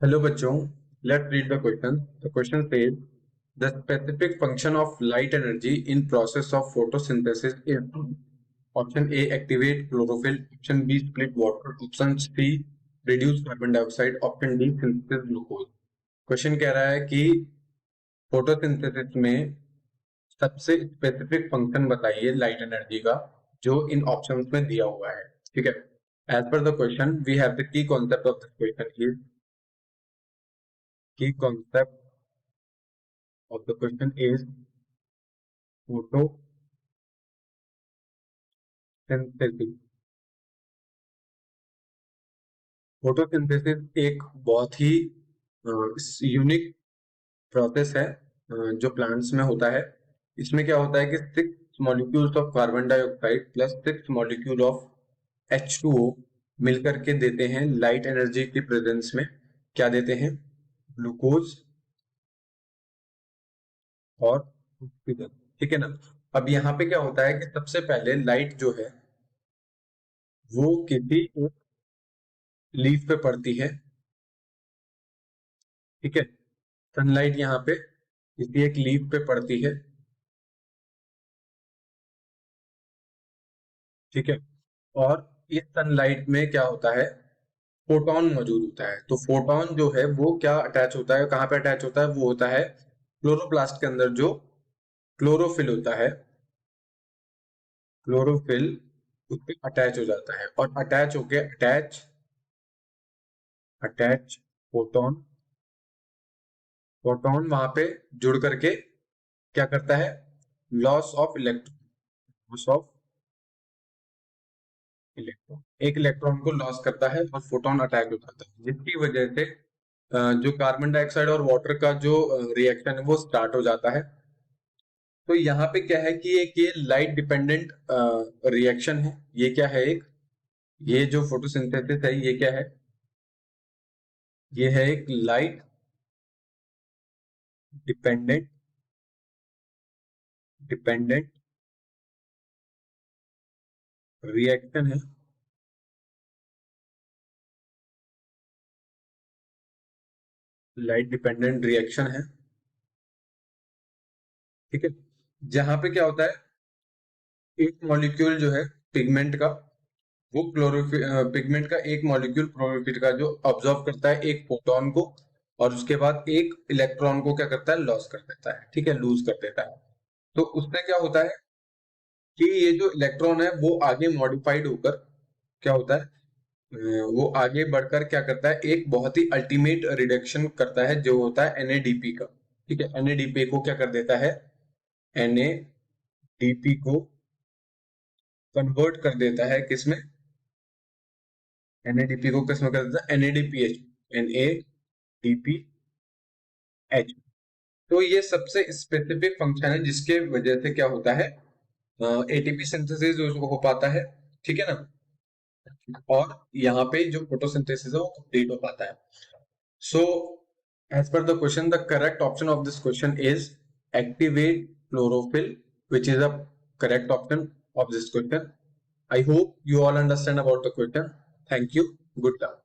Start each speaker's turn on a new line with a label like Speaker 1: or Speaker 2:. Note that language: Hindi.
Speaker 1: Hello बच्चों, let's read the question. The question says the specific function of light energy in process of photosynthesis is option A activate chlorophyll, option B split water, option C reduce carbon dioxide, option D synthesis glucose. Question कह रहा है कि फोटोसिंथेसिस में सबसे स्पेसिफिक फंक्शन बताइए लाइट एनर्जी का जो इन ऑप्शंस में दिया हुआ है. ठीक है. As per the question we have the key concept of this question is key concept of the question is photosynthesis. Photosynthesis एक बहुत ही यूनिक प्रोसेस है जो प्लांट्स में होता है. इसमें क्या होता है कि 6 molecules of carbon dioxide plus 6 molecule of H2O मिलकर के देते हैं लाइट एनर्जी की प्रेजेंस में. क्या देते हैं? ग्लूकोज और ऑक्सीजन. ठीक है ना. अब यहाँ पे क्या होता है कि सबसे पहले लाइट जो है वो किसी एक लीफ पे पड़ती है. ठीक है. सनलाइट यहाँ पे किसी एक लीफ पे पड़ती है. ठीक है. और इस सनलाइट में क्या होता है? फोटोन मौजूद होता है. तो फोटोन जो है वो क्या अटैच होता है, कहाँ पे अटैच होता है? वो होता है क्लोरोप्लास्ट के अंदर जो क्लोरोफिल होता है. क्लोरोफिल उस पे अटैच हो जाता है और अटैच होके अटैच फोटोन वहां पे जुड़ करके क्या करता है? लॉस ऑफ इलेक्ट्रॉन एक इलेक्ट्रॉन को लॉस करता है और फोटोन अटैक हो जाता है, जिसकी वजह से जो कार्बन डाइऑक्साइड और वाटर का जो रिएक्शन है वो स्टार्ट हो जाता है. तो यहाँ पे क्या है कि एक ये लाइट डिपेंडेंट रिएक्शन है. ये क्या है? ये जो फोटोसिंथेसिस है ये क्या है? ये है एक लाइट डिपेंडेंट रिएक्शन है. लाइट डिपेंडेंट रिएक्शन है. ठीक है. जहां पे क्या होता है, एक मॉलिक्यूल जो है पिगमेंट का, वो पिगमेंट का एक मॉलिक्यूल क्लोरोफिल का जो ऑब्जॉर्व करता है एक फोटोन को, और उसके बाद एक इलेक्ट्रॉन को क्या करता है? लॉस कर देता है. ठीक है, लूज कर देता है. तो उससे क्या होता है कि ये जो इलेक्ट्रॉन है वो आगे मॉडिफाइड होकर क्या होता है, वो आगे बढ़कर क्या करता है? एक बहुत ही अल्टीमेट रिडक्शन करता है जो होता है NADP का. ठीक है. NADP को क्या कर देता है? NADP को कन्वर्ट कर देता है किसमें? NADP को किसमें कर देता है? NADPH. NADPH. तो ये सबसे स्पेसिफिक फंक्शन है जिसके वजह से क्या होता है? ATP सिंथेसिस हो पाता है. ठीक है ना. और यहाँ पे जो फोटोसिंथेसिस है वो कंप्लीट हो पाता है. सो as per the question, the correct option of this question is activate chlorophyll, which is a correct option of this question. I hope you all understand about the question. Thank you. Good luck.